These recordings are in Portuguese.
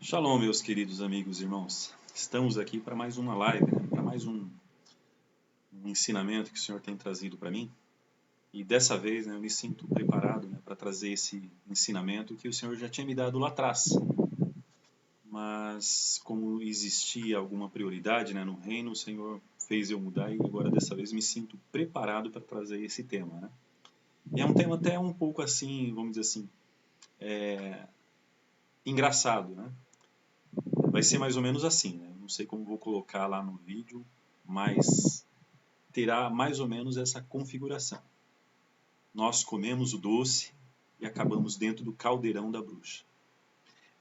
Shalom, meus queridos amigos e irmãos. Estamos aqui para mais uma live, para mais um ensinamento que o Senhor tem trazido para mim. E dessa vez eu me sinto preparado para trazer esse ensinamento que o Senhor já tinha me dado lá atrás. Mas como existia alguma prioridade no reino, o Senhor fez eu mudar e agora dessa vez me sinto preparado para trazer esse tema. E é um tema até um pouco assim, vamos dizer assim, engraçado, Vai ser mais ou menos assim, Não sei como vou colocar lá no vídeo, mas terá mais ou menos essa configuração. Nós comemos o doce e acabamos dentro do caldeirão da bruxa.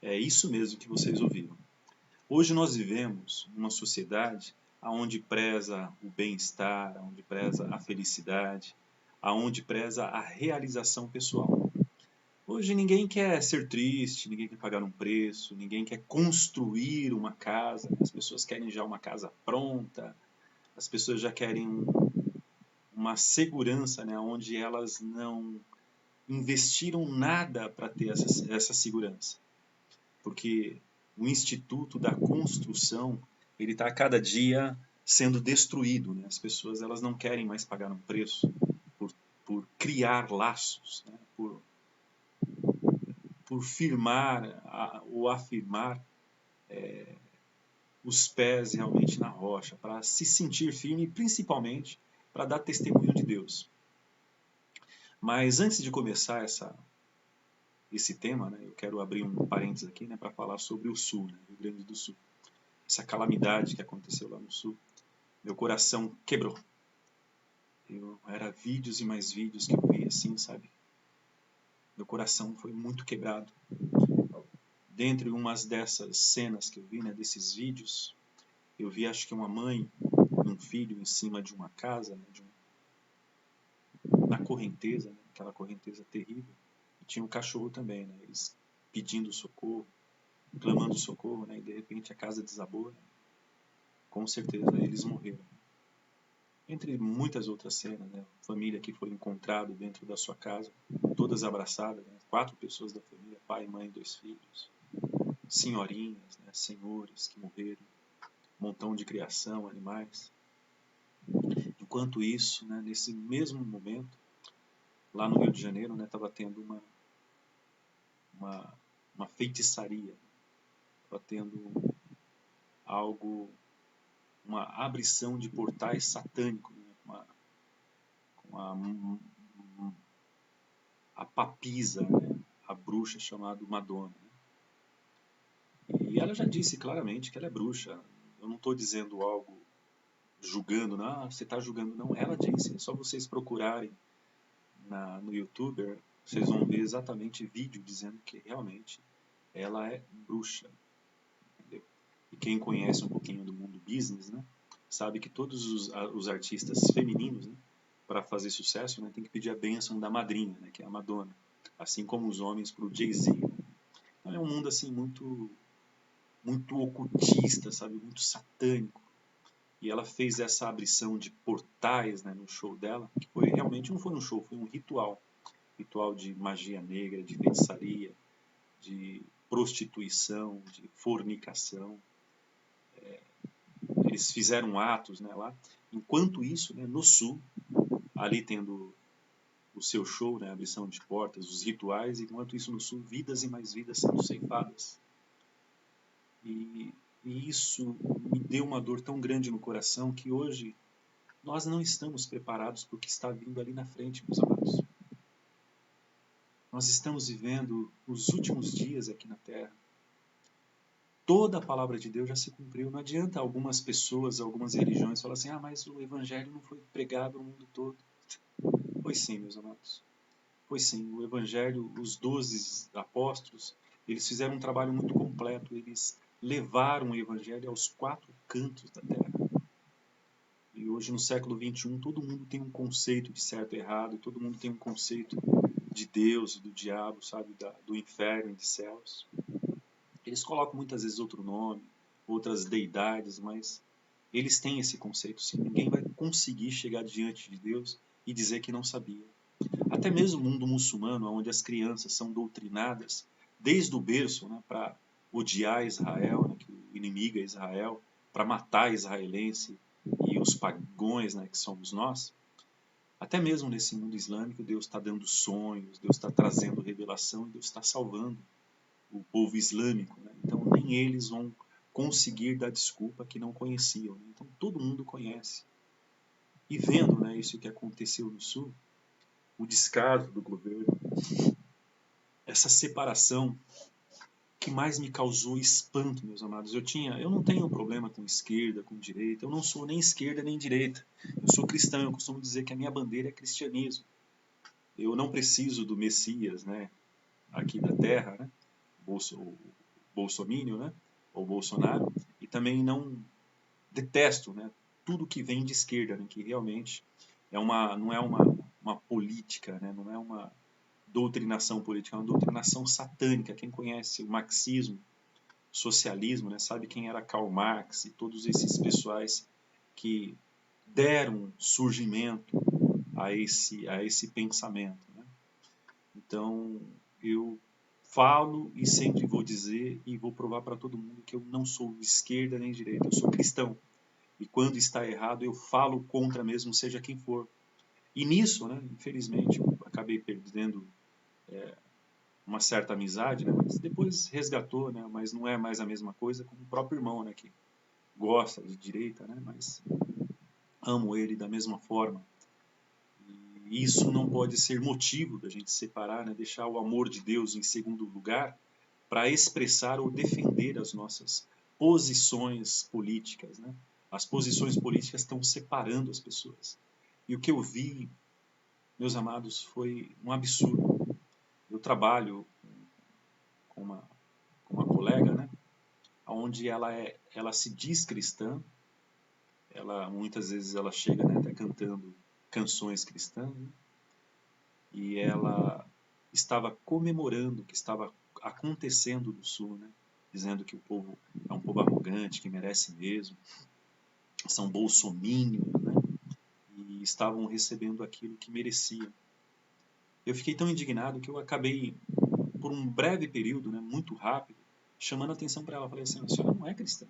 É isso mesmo que vocês ouviram. Hoje nós vivemos numa sociedade onde preza o bem-estar, onde preza a felicidade, onde preza a realização pessoal. Hoje ninguém quer ser triste, ninguém quer pagar um preço, ninguém quer construir uma casa. As pessoas querem já uma casa pronta, as pessoas já querem uma segurança onde elas não investiram nada para ter essa segurança. Porque o instituto da construção ele está a cada dia sendo destruído. As pessoas elas não querem mais pagar um preço por criar laços, por firmar ou afirmar os pés realmente na rocha, para se sentir firme e principalmente para dar testemunho de Deus. Mas antes de começar esse tema, eu quero abrir um parênteses aqui para falar sobre o Sul, Rio Grande do Sul. Essa calamidade que aconteceu lá no Sul, meu coração quebrou. Era vídeos e mais vídeos que eu vi assim, sabe? Meu coração foi muito quebrado. Dentre umas dessas cenas que eu vi, desses vídeos, eu vi acho que uma mãe e um filho em cima de uma casa, na correnteza, aquela correnteza terrível. E tinha um cachorro também, eles pedindo socorro, clamando socorro, e de repente a casa desabou. Com certeza eles morreram. Entre muitas outras cenas, família que foi encontrado dentro da sua casa, todas abraçadas, 4 pessoas da família, pai, mãe, 2 filhos, senhorinhas, senhores que morreram, montão de criação, animais. Enquanto isso, nesse mesmo momento, lá no Rio de Janeiro, estava tendo uma feitiçaria, estava tendo algo, uma abrição de portais satânicos, a papisa, a bruxa chamada Madonna. E ela já disse claramente que ela é bruxa. Eu não estou dizendo algo julgando, você está julgando, não. Ela disse, é só vocês procurarem no YouTube, vocês vão ver exatamente vídeo dizendo que realmente ela é bruxa. Entendeu? E quem conhece um pouquinho do mundo business, sabe que todos os artistas femininos, para fazer sucesso, tem que pedir a bênção da madrinha, que é a Madonna. Assim como os homens para o Jay-Z. Então é um mundo assim muito ocultista, sabe? Muito satânico. E ela fez essa abrição de portais no show dela, que foi realmente, não foi um show, foi um ritual. Ritual de magia negra, de feitiçaria, de prostituição, de fornicação. Eles fizeram atos lá. Enquanto isso, no Sul, ali tendo o seu show, a abrição de portas, os rituais, enquanto isso no Sul, vidas e mais vidas sendo ceifadas. E isso me deu uma dor tão grande no coração que hoje nós não estamos preparados para o que está vindo ali na frente, meus amados. Nós estamos vivendo os últimos dias aqui na Terra. Toda a palavra de Deus já se cumpriu. Não adianta algumas pessoas, algumas religiões falar assim, mas o Evangelho não foi pregado no mundo todo. Pois sim, meus amados. Pois sim, o Evangelho, os 12 apóstolos, eles fizeram um trabalho muito completo. Eles levaram o Evangelho aos 4 cantos da Terra. E hoje, no século XXI, todo mundo tem um conceito de certo e errado, todo mundo tem um conceito de Deus e do diabo, sabe, do inferno e de céus. Eles colocam muitas vezes outro nome, outras deidades, mas eles têm esse conceito, sim. Ninguém vai conseguir chegar diante de Deus e dizer que não sabia. Até mesmo o mundo muçulmano, onde as crianças são doutrinadas desde o berço, para odiar Israel, né, que o inimigo é Israel, para matar israelense e os pagões, né, que somos nós. Até mesmo nesse mundo islâmico, Deus está dando sonhos, Deus está trazendo revelação e Deus está salvando o povo islâmico. Né? Então nem eles vão conseguir dar desculpa que não conheciam. Né? Então todo mundo conhece. E vendo, né, isso que aconteceu no Sul, o descaso do governo, essa separação que mais me causou espanto, meus amados. Eu não tenho problema com esquerda, com direita. Eu não sou nem esquerda nem direita. Eu sou cristão. Eu costumo dizer que a minha bandeira é cristianismo. Eu não preciso do Messias, né, aqui da Terra, né, o Bolsominion, né, ou Bolsonaro, e também não detesto, né, tudo que vem de esquerda, né, que realmente não é uma política, né, não é uma doutrinação política, é uma doutrinação satânica. Quem conhece o marxismo, o socialismo, né, sabe quem era Karl Marx e todos esses pessoais que deram surgimento a esse pensamento. Né? Então, eu falo e sempre vou dizer e vou provar para todo mundo que eu não sou de esquerda nem direita, eu sou cristão. E quando está errado, eu falo contra mesmo, seja quem for. E nisso, né, infelizmente, eu acabei perdendo uma certa amizade, né, mas depois resgatou, né, mas não é mais a mesma coisa como o próprio irmão, né, que gosta de direita, né, mas amo ele da mesma forma. E isso não pode ser motivo da gente separar, né, deixar o amor de Deus em segundo lugar para expressar ou defender as nossas posições políticas. Né? As posições políticas estão separando as pessoas. E o que eu vi, meus amados, foi um absurdo. Eu trabalho com uma colega, né, onde ela se diz cristã, muitas vezes ela chega, né, até cantando canções cristãs, né, e ela estava comemorando o que estava acontecendo no Sul, né, dizendo que o povo é um povo arrogante, que merece mesmo, são bolsominions, né, e estavam recebendo aquilo que mereciam. Eu fiquei tão indignado que eu acabei, por um breve período, né, muito rápido, chamando a atenção para ela. Eu falei assim: a senhora não é cristã.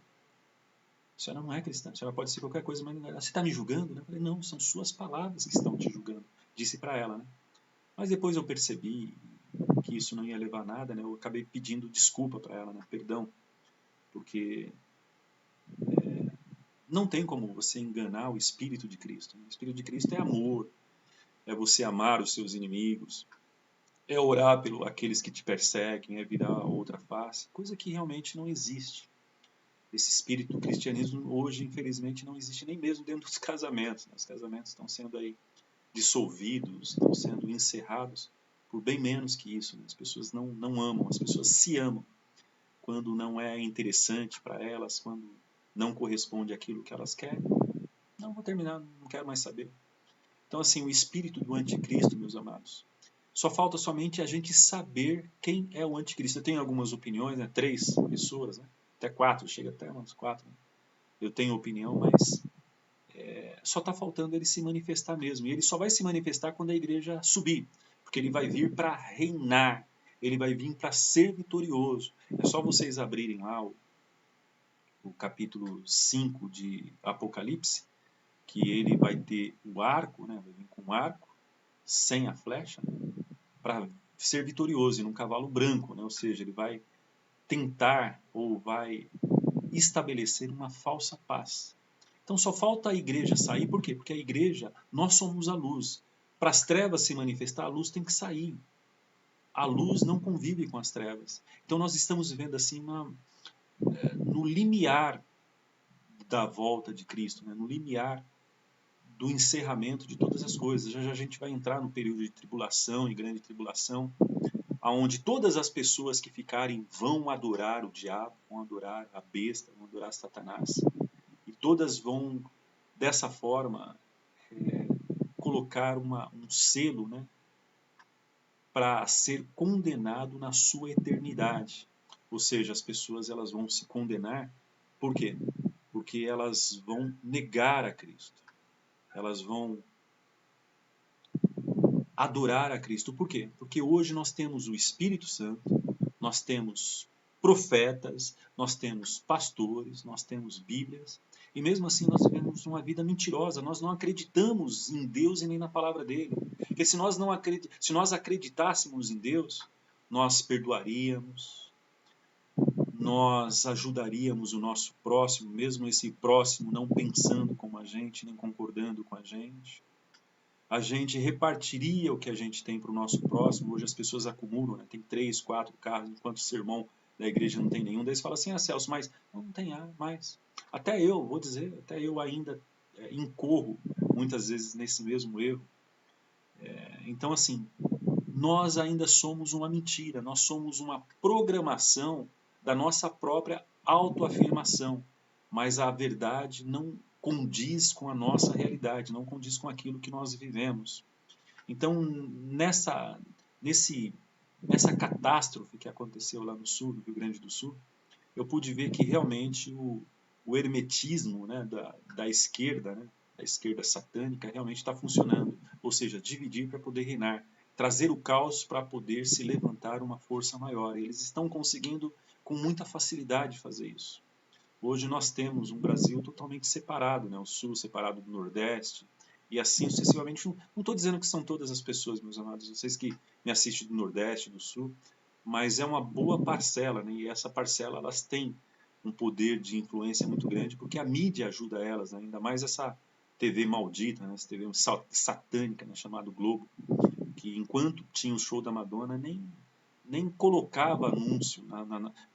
A senhora não é cristã. A senhora pode ser qualquer coisa, mas você está me julgando? Né? Eu falei: não, são suas palavras que estão te julgando. Disse para ela, né? Mas depois eu percebi que isso não ia levar a nada, né? Eu acabei pedindo desculpa para ela, né? Perdão, porque não tem como você enganar o Espírito de Cristo. O Espírito de Cristo é amor, é você amar os seus inimigos, é orar pelos aqueles que te perseguem, é virar a outra face, coisa que realmente não existe. Esse espírito do cristianismo hoje, infelizmente, não existe nem mesmo dentro dos casamentos. Né? Os casamentos estão sendo aí dissolvidos, estão sendo encerrados por bem menos que isso. Né? As pessoas não amam, as pessoas se amam quando não é interessante para elas, quando não corresponde àquilo que elas querem. Não, vou terminar, não quero mais saber. Então, assim, o espírito do anticristo, meus amados, só falta somente a gente saber quem é o anticristo. Eu tenho algumas opiniões, né? 3 pessoas, né? Até 4, chega até umas 4. Né? Eu tenho opinião, mas só está faltando ele se manifestar mesmo. E ele só vai se manifestar quando a igreja subir, porque ele vai vir para reinar, ele vai vir para ser vitorioso. É só vocês abrirem lá o capítulo 5 de Apocalipse, que ele vai ter o arco, né? Vai vir com o arco, sem a flecha, né? Para ser vitorioso, e num cavalo branco, né? Ou seja, ele vai tentar ou vai estabelecer uma falsa paz. Então só falta a igreja sair, por quê? Porque a igreja, nós somos a luz. Para as trevas se manifestar, a luz tem que sair. A luz não convive com as trevas. Então nós estamos vivendo assim no limiar da volta de Cristo, né? No limiar do encerramento de todas as coisas. Já já a gente vai entrar no período de tribulação e grande tribulação, aonde todas as pessoas que ficarem vão adorar o diabo, vão adorar a besta, vão adorar Satanás. E todas vão, dessa forma, colocar um selo, né, para ser condenado na sua eternidade. Ou seja, as pessoas elas vão se condenar. Por quê? Porque elas vão negar a Cristo. Elas vão adorar a Cristo. Por quê? Porque hoje nós temos o Espírito Santo, nós temos profetas, nós temos pastores, nós temos Bíblias, e mesmo assim nós vivemos uma vida mentirosa, nós não acreditamos em Deus e nem na palavra dele. Porque se nós acreditássemos em Deus, nós perdoaríamos, nós ajudaríamos o nosso próximo, mesmo esse próximo não pensando como a gente, nem concordando com a gente. A gente repartiria o que a gente tem para o nosso próximo. Hoje as pessoas acumulam, né? Tem 3, 4 carros, enquanto o sermão da igreja não tem nenhum. Daí você fala assim, Celso, mas não tem mais. Até eu, vou dizer, até eu ainda incorro muitas vezes nesse mesmo erro. Então, assim, nós ainda somos uma mentira, nós somos uma programação da nossa própria autoafirmação, mas a verdade não condiz com a nossa realidade, não condiz com aquilo que nós vivemos. Então, nessa catástrofe que aconteceu lá no sul, no Rio Grande do Sul, eu pude ver que realmente o hermetismo, né, da esquerda, né, da esquerda satânica, realmente está funcionando. Ou seja, dividir para poder reinar, trazer o caos para poder se levantar uma força maior. E eles estão conseguindo com muita facilidade fazer isso. Hoje nós temos um Brasil totalmente separado, né, o sul separado do nordeste, e assim sucessivamente. Não estou dizendo que são todas as pessoas, meus amados, vocês que me assistem do nordeste, do sul, mas é uma boa parcela, né? E essa parcela elas têm um poder de influência muito grande, porque a mídia ajuda elas, né? Ainda mais essa TV maldita, né? Essa TV satânica, né? Chamada Globo, que enquanto tinha o show da Madonna, nem colocava anúncio,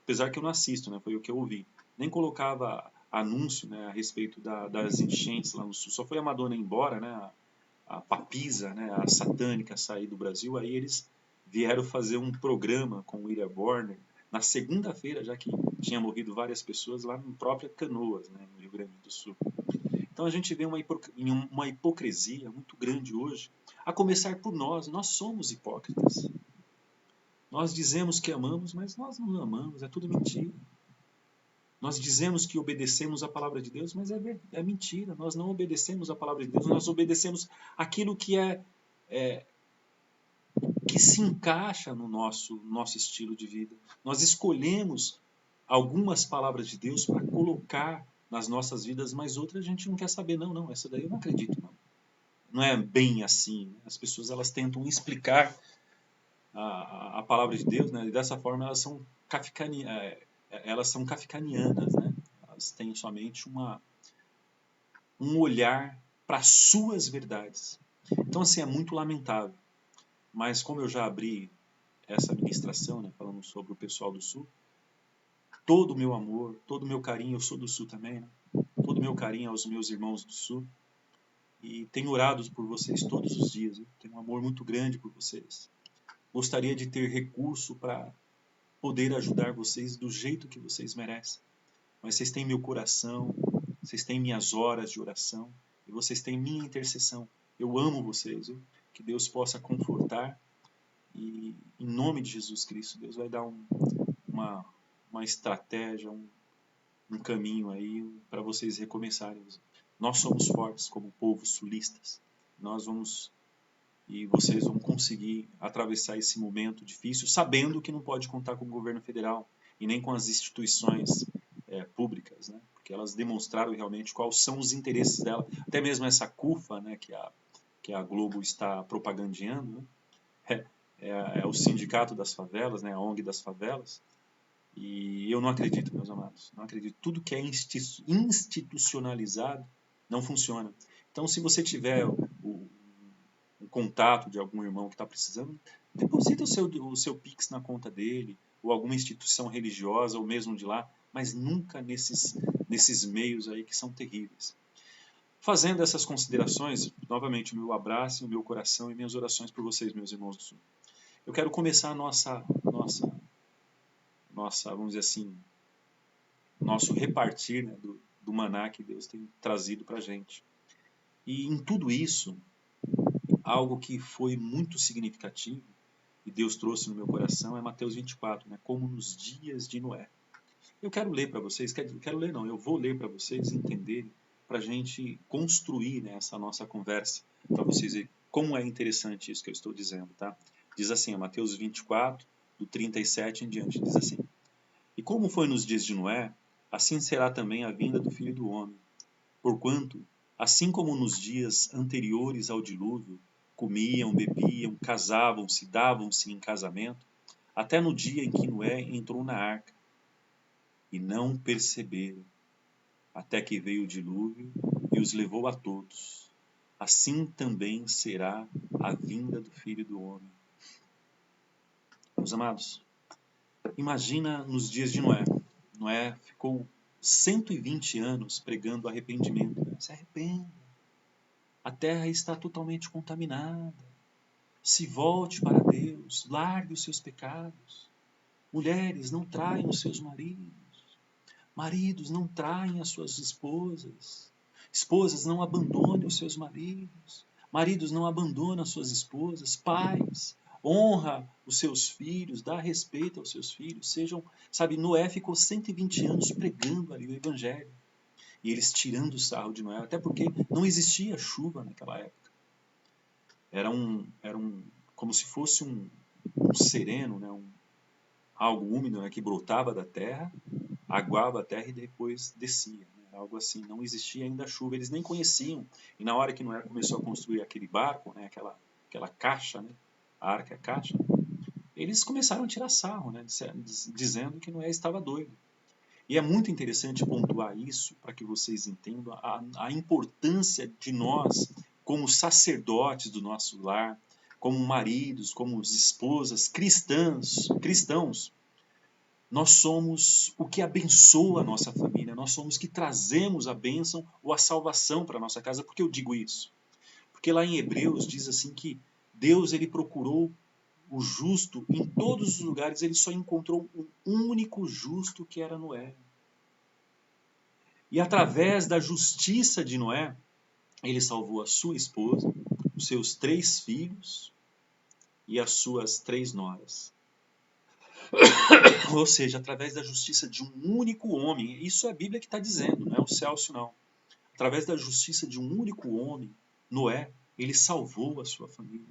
apesar que eu não assisto, né? Foi o que eu ouvi, nem colocava anúncio, né? A respeito das enchentes lá no sul. Só foi a Madonna embora, né? A Papisa, né? A satânica sair do Brasil, aí eles vieram fazer um programa com o William Bonner na segunda-feira, já que tinha morrido várias pessoas lá em própria Canoas, né, no Rio Grande do Sul. Então a gente vê uma hipocrisia muito grande hoje, a começar por nós somos hipócritas. Nós dizemos que amamos, mas nós não amamos, é tudo mentira. Nós dizemos que obedecemos a palavra de Deus, mas é mentira, nós não obedecemos a palavra de Deus, nós obedecemos aquilo que que se encaixa no nosso estilo de vida. Nós escolhemos algumas palavras de Deus para colocar nas nossas vidas, mas outras a gente não quer saber, não, essa daí eu não acredito, não. Não é bem assim. As pessoas elas tentam explicar a palavra de Deus, né? E dessa forma elas são kafkanianas, né? Elas têm somente um olhar para as suas verdades. Então, assim, é muito lamentável. Mas como eu já abri essa ministração, né, falando sobre o pessoal do Sul, todo o meu amor, todo o meu carinho, eu sou do Sul também, né? Todo o meu carinho aos meus irmãos do Sul. E tenho orado por vocês todos os dias. Eu tenho um amor muito grande por vocês. Gostaria de ter recurso para poder ajudar vocês do jeito que vocês merecem. Mas vocês têm meu coração, vocês têm minhas horas de oração e vocês têm minha intercessão. Eu amo vocês, viu? Que Deus possa confortar e em nome de Jesus Cristo, Deus vai dar uma estratégia, um caminho aí para vocês recomeçarem. Nós somos fortes como povo sulistas. Nós vamos e vocês vão conseguir atravessar esse momento difícil, sabendo que não pode contar com o governo federal e nem com as instituições públicas, né? Porque elas demonstraram realmente quais são os interesses dela. Até mesmo essa CUFA, né, que a Globo está propagandeando, né? É o Sindicato das Favelas, né, a ONG das Favelas. E eu não acredito, meus amados, não acredito. Tudo que é institucionalizado não funciona. Então, se você tiver o contato de algum irmão que está precisando, deposita o seu Pix na conta dele, ou alguma instituição religiosa, ou mesmo de lá, mas nunca nesses meios aí que são terríveis. Fazendo essas considerações, novamente, o meu abraço, o meu coração e minhas orações por vocês, meus irmãos do Sul. Eu quero começar a nossa, vamos dizer assim, nosso repartir, né, do maná que Deus tem trazido para a gente. E em tudo isso, algo que foi muito significativo e Deus trouxe no meu coração é Mateus 24, né, como nos dias de Noé. Eu quero ler para vocês, eu vou ler para vocês entenderem, para a gente construir, né, essa nossa conversa, para vocês verem como é interessante isso que eu estou dizendo, tá? Diz assim, Mateus 24, do 37 em diante, diz assim: E como foi nos dias de Noé, assim será também a vinda do Filho do Homem. Porquanto, assim como nos dias anteriores ao dilúvio, comiam, bebiam, casavam-se, davam-se em casamento, até no dia em que Noé entrou na arca, e não perceberam, até que veio o dilúvio e os levou a todos. Assim também será a vinda do Filho do Homem. Meus amados, imagina nos dias de Noé. Noé ficou 120 anos pregando arrependimento. Se arrependa. A terra está totalmente contaminada. Se volte para Deus. Largue os seus pecados. Mulheres, não traiam os seus maridos. Maridos, não traem as suas esposas. Esposas, não abandonem os seus maridos. Maridos, não abandonem as suas esposas. Pais, honra os seus filhos, dá respeito aos seus filhos. Sejam, sabe, Noé ficou 120 anos pregando ali o evangelho. E eles tirando o sarro de Noé, até porque não existia chuva naquela época. Era como se fosse um sereno, né? Algo úmido, né? Que brotava da terra, aguava a terra e depois descia. Né? Algo assim, não existia ainda chuva, eles nem conheciam. E na hora que Noé começou a construir aquele barco, né? aquela caixa, né? A arca, a caixa, eles começaram a tirar sarro, né? Dizendo que Noé estava doido. E é muito interessante pontuar isso para que vocês entendam a importância de nós, como sacerdotes do nosso lar, como maridos, como esposas, cristãos. Nós somos o que abençoa a nossa família, nós somos que trazemos a bênção ou a salvação para a nossa casa. Por que eu digo isso? Porque lá em Hebreus diz assim que Deus ele procurou o justo em todos os lugares, ele só encontrou um único justo que era Noé. E através da justiça de Noé, ele salvou a sua esposa, os seus 3 filhos e as suas 3 noras. Ou seja, através da justiça de um único homem, isso é a Bíblia que está dizendo, não é o Celso não. Através da justiça de um único homem, Noé, ele salvou a sua família.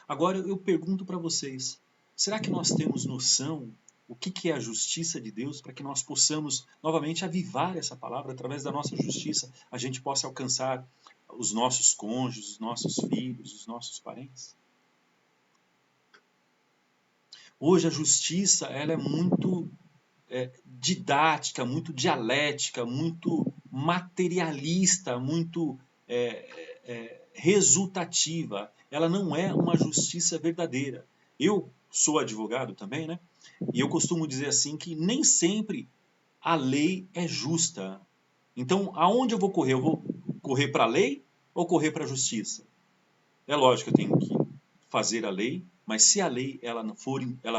Agora eu pergunto para vocês, será que nós temos noção o que é a justiça de Deus para que nós possamos novamente avivar essa palavra através da nossa justiça, a gente possa alcançar os nossos cônjuges, os nossos filhos, os nossos parentes? Hoje a justiça ela é muito didática, muito dialética, muito materialista, muito resultativa. Ela não é uma justiça verdadeira. Eu sou advogado também, né? E eu costumo dizer assim que nem sempre a lei é justa. Então, aonde eu vou correr? Eu vou correr para a lei ou correr para a justiça? É lógico que eu tenho que fazer a lei, mas se a lei ela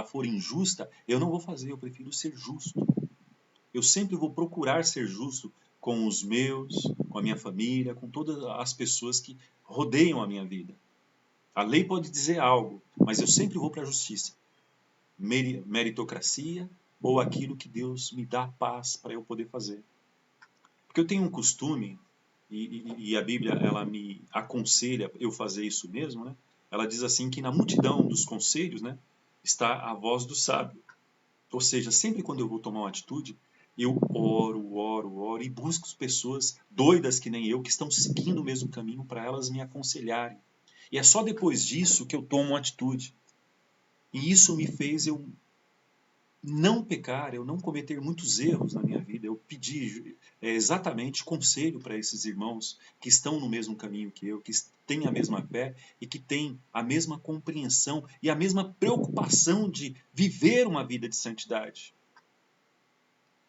for injusta, eu não vou fazer, eu prefiro ser justo. Eu sempre vou procurar ser justo com os meus, com a minha família, com todas as pessoas que rodeiam a minha vida. A lei pode dizer algo, mas eu sempre vou para a justiça. Meritocracia ou aquilo que Deus me dá paz para eu poder fazer. Porque eu tenho um costume, e a Bíblia ela me aconselha eu fazer isso mesmo, né? Ela diz assim que na multidão dos conselhos, né, está a voz do sábio. Ou seja, sempre quando eu vou tomar uma atitude, eu oro e busco pessoas doidas que nem eu, que estão seguindo o mesmo caminho para elas me aconselharem. E é só depois disso que eu tomo uma atitude. E isso me fez eu não pecar, eu não cometer muitos erros na minha vida. Eu pedi exatamente conselho para esses irmãos que estão no mesmo caminho que eu, que têm a mesma fé e que têm a mesma compreensão e a mesma preocupação de viver uma vida de santidade.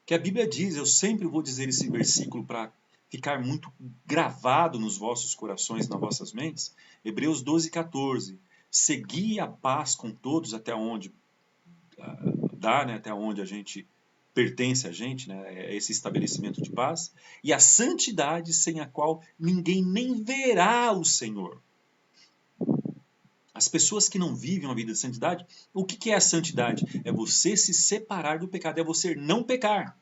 Que a Bíblia diz, eu sempre vou dizer esse versículo para ficar muito gravado nos vossos corações, nas vossas mentes. Hebreus 12:14. Segui a paz com todos até onde dá, né, até onde a gente pertence a gente, né, esse estabelecimento de paz, e a santidade sem a qual ninguém nem verá o Senhor. As pessoas que não vivem uma vida de santidade, o que é a santidade? É você se separar do pecado, é você não pecar.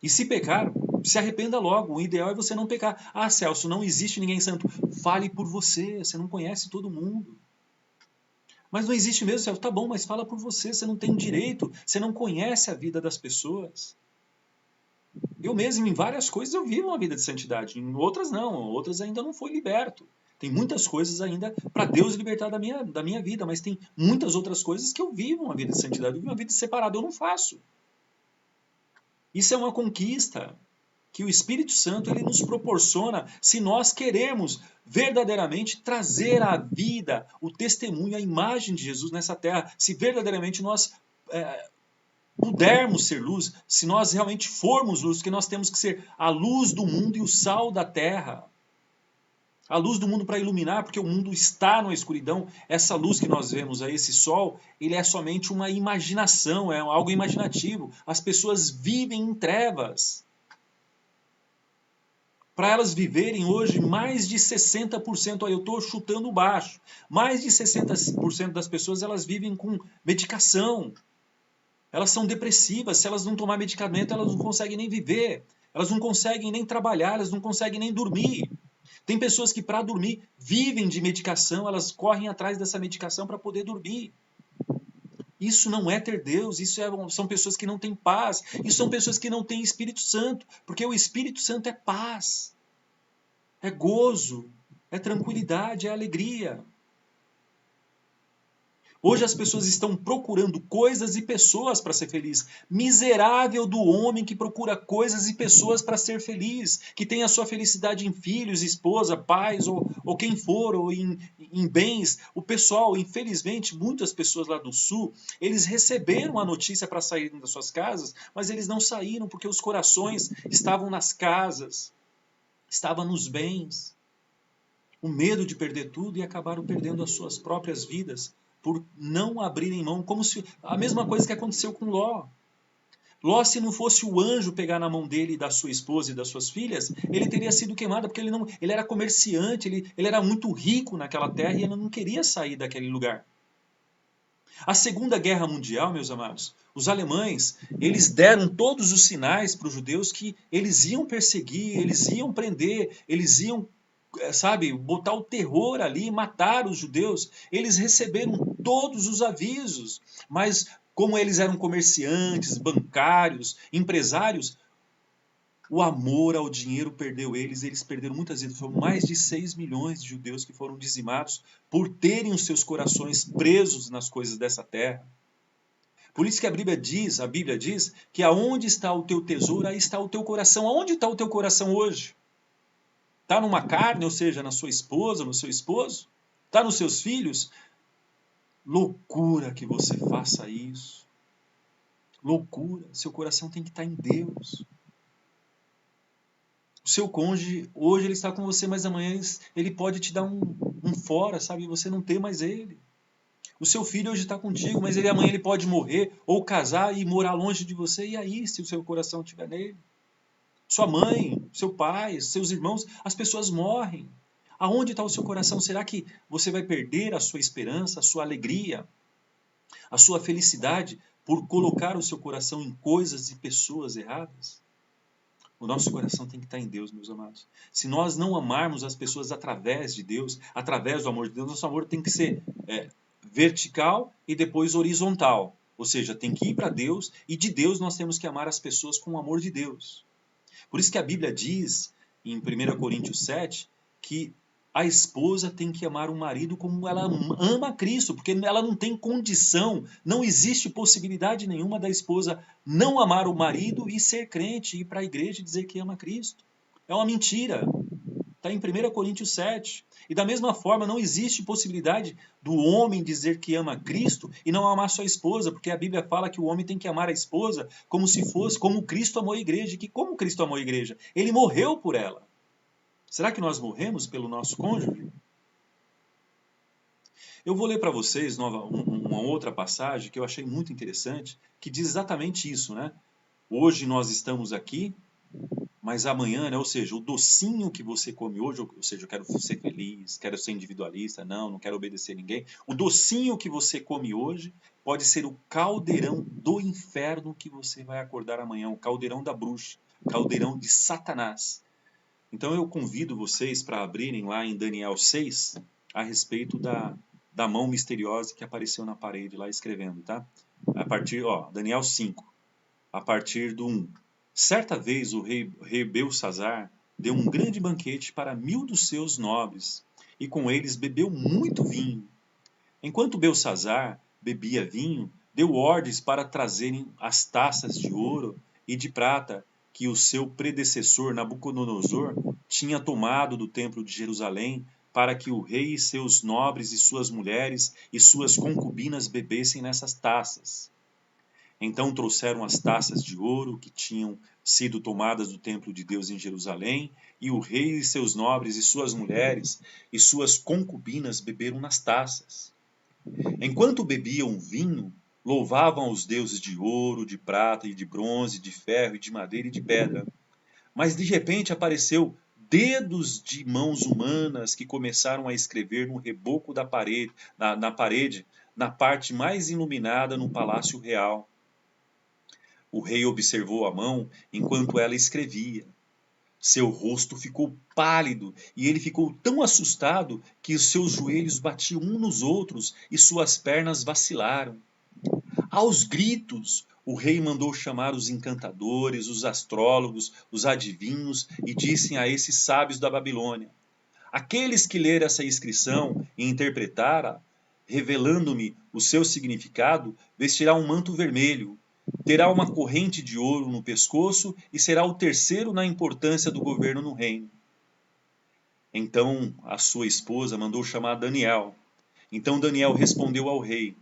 E se pecar, se arrependa logo. O ideal é você não pecar. Ah, Celso, não existe ninguém santo. Fale por você, você não conhece todo mundo. Mas não existe mesmo. Tá bom, mas fala por você. Você não tem direito. Você não conhece a vida das pessoas. Eu mesmo, em várias coisas, eu vivo uma vida de santidade. Em outras, não. Outras ainda não fui liberto. Tem muitas coisas ainda para Deus libertar da minha vida. Mas tem muitas outras coisas que eu vivo uma vida de santidade. Eu vivo uma vida separada. Eu não faço. Isso é uma conquista que o Espírito Santo ele nos proporciona se nós queremos verdadeiramente trazer à vida o testemunho, a imagem de Jesus nessa terra, se verdadeiramente nós pudermos ser luz, se nós realmente formos luz, que nós temos que ser a luz do mundo e o sal da terra. A luz do mundo para iluminar, porque o mundo está na escuridão. Essa luz que nós vemos aí, esse sol, ele é somente uma imaginação, é algo imaginativo. As pessoas vivem em trevas. Para elas viverem hoje, mais de 60%, olha, eu estou chutando baixo, mais de 60% das pessoas elas vivem com medicação. Elas são depressivas, se elas não tomar medicamento, elas não conseguem nem viver, elas não conseguem nem trabalhar, elas não conseguem nem dormir. Tem pessoas que para dormir vivem de medicação, elas correm atrás dessa medicação para poder dormir. Isso não é ter Deus, são pessoas que não têm paz, isso são pessoas que não têm Espírito Santo, porque o Espírito Santo é paz, é gozo, é tranquilidade, é alegria. Hoje as pessoas estão procurando coisas e pessoas para ser feliz. Miserável do homem que procura coisas e pessoas para ser feliz, que tem a sua felicidade em filhos, esposa, pais ou quem for, ou em bens. O pessoal, infelizmente, muitas pessoas lá do sul, eles receberam a notícia para saírem das suas casas, mas eles não saíram porque os corações estavam nas casas, estavam nos bens. O medo de perder tudo e acabaram perdendo as suas próprias vidas por não abrirem mão, como se a mesma coisa que aconteceu com Ló. Ló, se não fosse o anjo pegar na mão dele e da sua esposa e das suas filhas, ele teria sido queimado, porque ele era comerciante, ele era muito rico naquela terra e ele não queria sair daquele lugar. A Segunda Guerra Mundial, meus amados, os alemães, eles deram todos os sinais para os judeus que eles iam perseguir, eles iam prender, eles iam, sabe, botar o terror ali, matar os judeus. Eles receberam todos os avisos, mas como eles eram comerciantes, bancários, empresários, o amor ao dinheiro perdeu eles perderam muitas vidas. Foram mais de 6 milhões de judeus que foram dizimados por terem os seus corações presos nas coisas dessa terra. Por isso que a Bíblia diz que aonde está o teu tesouro, aí está o teu coração. Aonde está o teu coração hoje? Está numa carne, ou seja, na sua esposa, no seu esposo? Está nos seus filhos? Loucura que você faça isso. Loucura. Seu coração tem que estar em Deus. O seu cônjuge, hoje ele está com você, mas amanhã ele pode te dar um fora, sabe? Você não tem mais ele. O seu filho hoje está contigo, mas amanhã ele pode morrer ou casar e morar longe de você. E aí, se o seu coração estiver nele? Sua mãe, seu pai, seus irmãos, as pessoas morrem. Aonde está o seu coração? Será que você vai perder a sua esperança, a sua alegria, a sua felicidade por colocar o seu coração em coisas e pessoas erradas? O nosso coração tem que estar em Deus, meus amados. Se nós não amarmos as pessoas através de Deus, através do amor de Deus, nosso amor tem que ser vertical e depois horizontal. Ou seja, tem que ir para Deus e de Deus nós temos que amar as pessoas com o amor de Deus. Por isso que a Bíblia diz, em 1 Coríntios 7, que a esposa tem que amar o marido como ela ama Cristo, porque ela não tem condição, não existe possibilidade nenhuma da esposa não amar o marido e ser crente, ir para a igreja e dizer que ama Cristo. É uma mentira. Está em 1 Coríntios 7. E da mesma forma, não existe possibilidade do homem dizer que ama Cristo e não amar sua esposa, porque a Bíblia fala que o homem tem que amar a esposa como se fosse, como Cristo amou a igreja. E como Cristo amou a igreja? Ele morreu por ela. Será que nós morremos pelo nosso cônjuge? Eu vou ler para vocês uma outra passagem que eu achei muito interessante, que diz exatamente isso, né? Hoje nós estamos aqui, mas amanhã, né? Ou seja, o docinho que você come hoje, ou seja, eu quero ser feliz, quero ser individualista, não quero obedecer a ninguém. O docinho que você come hoje pode ser o caldeirão do inferno que você vai acordar amanhã, o caldeirão da bruxa, o caldeirão de Satanás. Então eu convido vocês para abrirem lá em Daniel 6 a respeito da mão misteriosa que apareceu na parede lá escrevendo, tá? A partir, Daniel 5, a partir do 1. Certa vez o rei Belsazar deu um grande banquete para 1000 dos seus nobres, e com eles bebeu muito vinho. Enquanto Belsazar bebia vinho, deu ordens para trazerem as taças de ouro e de prata que o seu predecessor Nabucodonosor tinha tomado do templo de Jerusalém, para que o rei e seus nobres e suas mulheres e suas concubinas bebessem nessas taças. Então trouxeram as taças de ouro que tinham sido tomadas do templo de Deus em Jerusalém, e o rei e seus nobres e suas mulheres e suas concubinas beberam nas taças. Enquanto bebiam vinho, louvavam os deuses de ouro, de prata e de bronze, de ferro e de madeira e de pedra. Mas de repente apareceu dedos de mãos humanas que começaram a escrever no reboco da parede, na parede, na parte mais iluminada no palácio real. O rei observou a mão enquanto ela escrevia. Seu rosto ficou pálido e ele ficou tão assustado que os seus joelhos batiam uns nos outros e suas pernas vacilaram. Aos gritos, o rei mandou chamar os encantadores, os astrólogos, os adivinhos e disse a esses sábios da Babilônia: aqueles que ler essa inscrição e interpretara, revelando-me o seu significado, vestirá um manto vermelho, terá uma corrente de ouro no pescoço e será o terceiro na importância do governo no reino. Então a sua esposa mandou chamar Daniel. Então Daniel respondeu ao rei: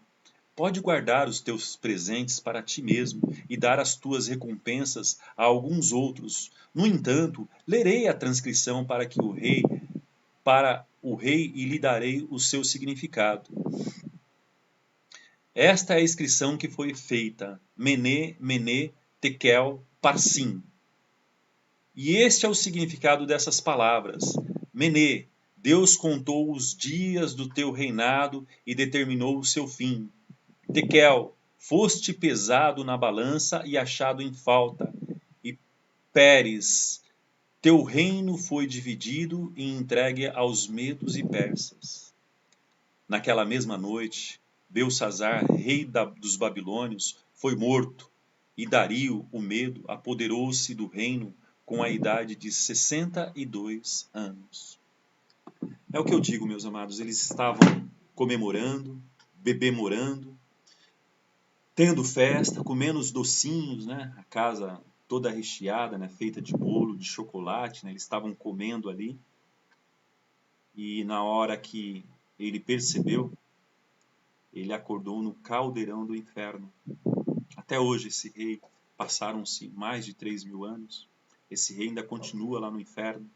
pode guardar os teus presentes para ti mesmo e dar as tuas recompensas a alguns outros. No entanto, lerei a transcrição para o rei e lhe darei o seu significado. Esta é a inscrição que foi feita: Mene, Mene, Tekel, Parsim. E este é o significado dessas palavras. Mene, Deus contou os dias do teu reinado e determinou o seu fim. Tekel, foste pesado na balança e achado em falta. E Pérez, teu reino foi dividido e entregue aos medos e persas. Naquela mesma noite, Belsazar, rei dos babilônios, foi morto, e Dario, o Medo, apoderou-se do reino com a idade de 62 anos. É o que eu digo, meus amados, eles estavam comemorando, bebemorando, tendo festa, comendo os docinhos, né? A casa toda recheada, né? Feita de bolo, de chocolate, né? Eles estavam comendo ali. E na hora que ele percebeu, ele acordou no caldeirão do inferno. Até hoje esse rei, passaram-se mais de 3.000 anos, esse rei ainda continua lá no inferno.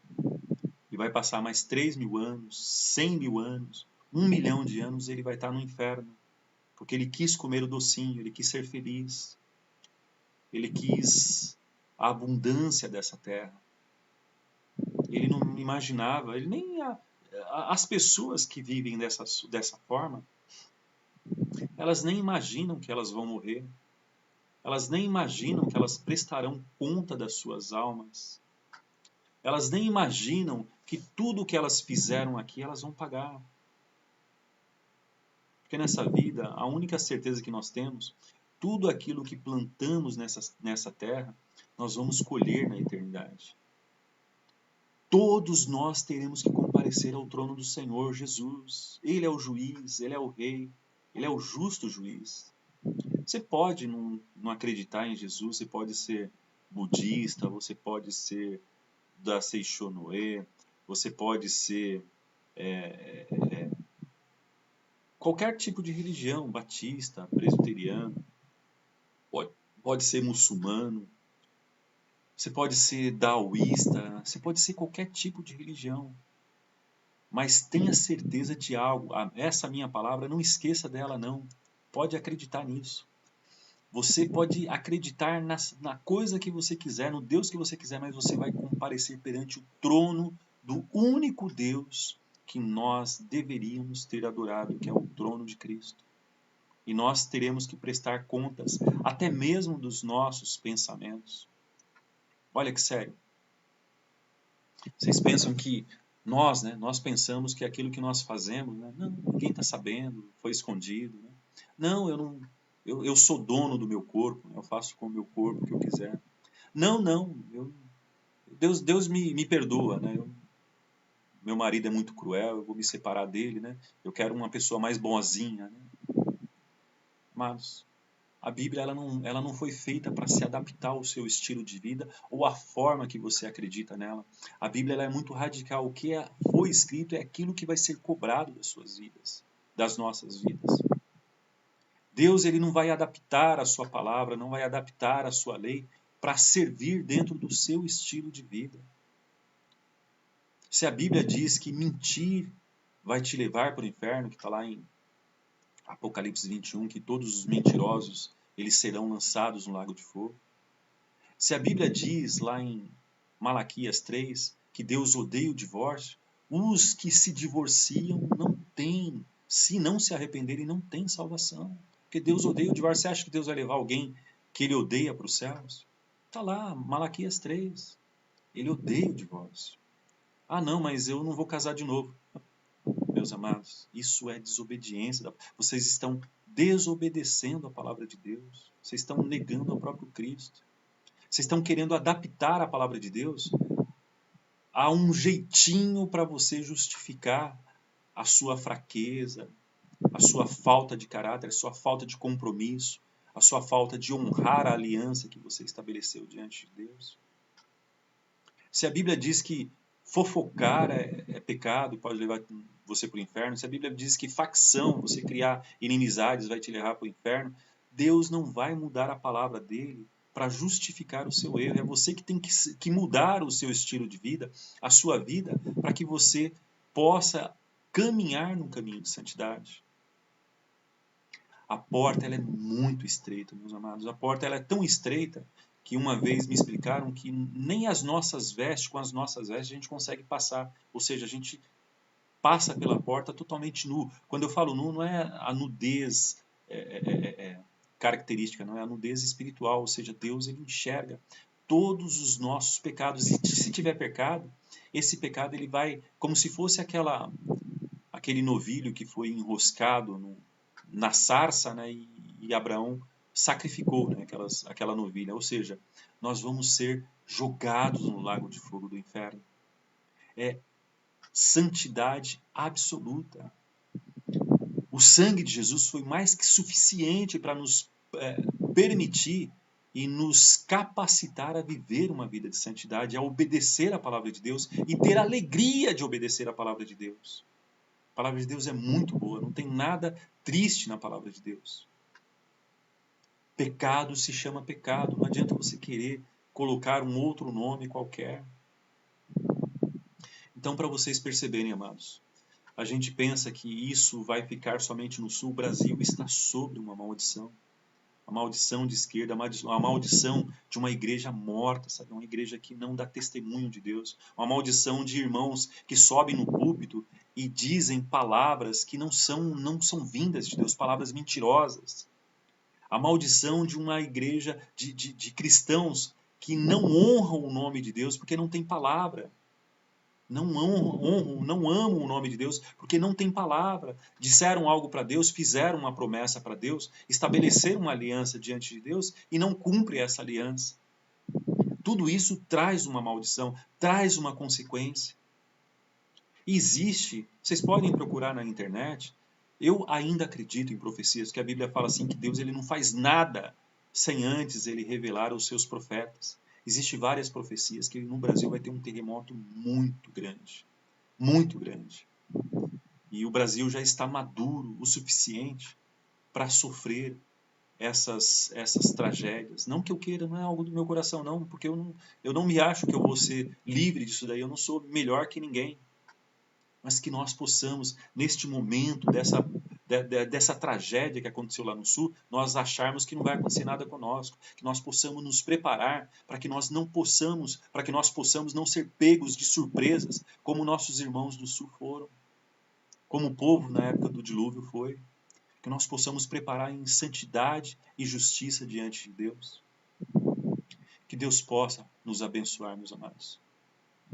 E vai passar mais 3.000 anos, 100.000 anos, 1 milhão de anos, ele vai estar no inferno. Porque ele quis comer o docinho, ele quis ser feliz. Ele quis a abundância dessa terra. Ele não imaginava, ele nem as pessoas que vivem dessa forma, elas nem imaginam que elas vão morrer. Elas nem imaginam que elas prestarão conta das suas almas. Elas nem imaginam que tudo o que elas fizeram aqui, elas vão pagar. Porque nessa vida, a única certeza que nós temos, tudo aquilo que plantamos nessa terra, nós vamos colher na eternidade. Todos nós teremos que comparecer ao trono do Senhor Jesus. Ele é o juiz, ele é o rei, ele é o justo juiz. Você pode não acreditar em Jesus, você pode ser budista, você pode ser da Seixonoe, você pode ser qualquer tipo de religião, batista, presbiteriano, pode ser muçulmano, você pode ser daoísta, você pode ser qualquer tipo de religião. Mas tenha certeza de algo, essa minha palavra, não esqueça dela não, pode acreditar nisso. Você pode acreditar na coisa que você quiser, no Deus que você quiser, mas você vai comparecer perante o trono do único Deus que nós deveríamos ter adorado, que é o trono de Cristo. E nós teremos que prestar contas até mesmo dos nossos pensamentos. Olha que sério. Vocês pensam que Nós pensamos que aquilo que nós fazemos, né, não, ninguém está sabendo, foi escondido. Né? Não, eu sou dono do meu corpo, né, eu faço com o meu corpo o que eu quiser. Não, Deus me perdoa, né? Meu marido é muito cruel, eu vou me separar dele, né? Eu quero uma pessoa mais boazinha, né? Mas a Bíblia ela não foi feita para se adaptar ao seu estilo de vida ou à forma que você acredita nela. A Bíblia ela é muito radical. O que foi escrito é aquilo que vai ser cobrado das suas vidas, das nossas vidas. Deus ele não vai adaptar a sua palavra, não vai adaptar a sua lei para servir dentro do seu estilo de vida. Se a Bíblia diz que mentir vai te levar para o inferno, que está lá em Apocalipse 21, que todos os mentirosos eles serão lançados no lago de fogo. Se a Bíblia diz lá em Malaquias 3 que Deus odeia o divórcio, os que se divorciam não têm, se não se arrependerem, não têm salvação. Porque Deus odeia o divórcio. Você acha que Deus vai levar alguém que ele odeia para os céus? Está lá, Malaquias 3. Ele odeia o divórcio. Ah, não, mas eu não vou casar de novo. Meus amados, isso é desobediência. Vocês estão desobedecendo a palavra de Deus. Vocês estão negando ao próprio Cristo. Vocês estão querendo adaptar a palavra de Deus a um jeitinho para você justificar a sua fraqueza, a sua falta de caráter, a sua falta de compromisso, a sua falta de honrar a aliança que você estabeleceu diante de Deus. Se a Bíblia diz que fofocar é pecado, pode levar você para o inferno, se a Bíblia diz que facção, você criar inimizades, vai te levar para o inferno, Deus não vai mudar a palavra dele para justificar o seu erro. É você que tem que mudar o seu estilo de vida, a sua vida, para que você possa caminhar num caminho de santidade. A porta ela é muito estreita, meus amados. A porta ela é tão estreita que uma vez me explicaram que nem as nossas vestes, com as nossas vestes, a gente consegue passar. Ou seja, a gente passa pela porta totalmente nu. Quando eu falo nu, não é a nudez característica, não é a nudez espiritual. Ou seja, Deus ele enxerga todos os nossos pecados. E se tiver pecado, esse pecado ele vai, como se fosse aquele novilho que foi enroscado na sarça, né, e Abraão sacrificou, né, aquela novilha. Ou seja, nós vamos ser jogados no lago de fogo do inferno. É santidade absoluta. O sangue de Jesus foi mais que suficiente para nos permitir e nos capacitar a viver uma vida de santidade, a obedecer a palavra de Deus e ter alegria de obedecer a palavra de Deus. A palavra de Deus é muito boa, não tem nada triste na palavra de Deus. Pecado se chama pecado, não adianta você querer colocar um outro nome qualquer. Então, para vocês perceberem, amados, a gente pensa que isso vai ficar somente no Sul. O Brasil está sobre uma maldição. A maldição de esquerda, a maldição de uma igreja morta, sabe? Uma igreja que não dá testemunho de Deus. Uma maldição de irmãos que sobem no púlpito e dizem palavras que não são vindas de Deus, palavras mentirosas. A maldição de uma igreja de cristãos que não honram o nome de Deus porque não tem palavra. Não honram, não amam o nome de Deus porque não tem palavra. Disseram algo para Deus, fizeram uma promessa para Deus, estabeleceram uma aliança diante de Deus e não cumprem essa aliança. Tudo isso traz uma maldição, traz uma consequência. Existe, vocês podem procurar na internet, eu ainda acredito em profecias, que a Bíblia fala assim que Deus ele não faz nada sem antes ele revelar aos seus profetas. Existem várias profecias que no Brasil vai ter um terremoto muito grande. Muito grande. E o Brasil já está maduro o suficiente para sofrer essas tragédias. Não que eu queira, não é algo do meu coração, não, porque eu não me acho que eu vou ser livre disso daí, eu não sou melhor que ninguém. Mas que nós possamos, neste momento dessa tragédia que aconteceu lá no Sul, nós acharmos que não vai acontecer nada conosco, que nós possamos nos preparar para que nós possamos não ser pegos de surpresas, como nossos irmãos do Sul foram, como o povo na época do dilúvio foi, que nós possamos preparar em santidade e justiça diante de Deus. Que Deus possa nos abençoar, meus amados.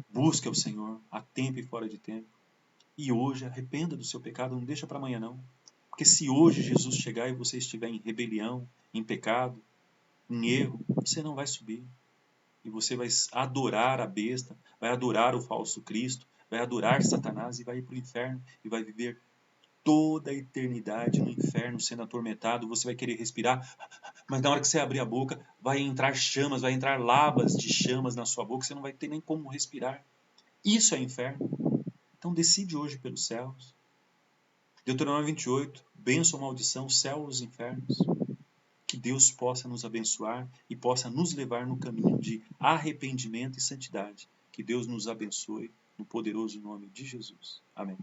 Busque ao Senhor, a tempo e fora de tempo. E hoje arrependa do seu pecado, não deixa para amanhã não. Porque se hoje Jesus chegar e você estiver em rebelião, em pecado, em erro, você não vai subir. E você vai adorar a besta, vai adorar o falso Cristo, vai adorar Satanás e vai ir para o inferno e vai viver toda a eternidade no inferno sendo atormentado. Você vai querer respirar, mas na hora que você abrir a boca, vai entrar chamas, vai entrar lavas de chamas na sua boca, você não vai ter nem como respirar. Isso é inferno. Então decide hoje pelos céus. Deuteronômio 28, bênção ou maldição, céus e infernos. Que Deus possa nos abençoar e possa nos levar no caminho de arrependimento e santidade. Que Deus nos abençoe no poderoso nome de Jesus. Amém.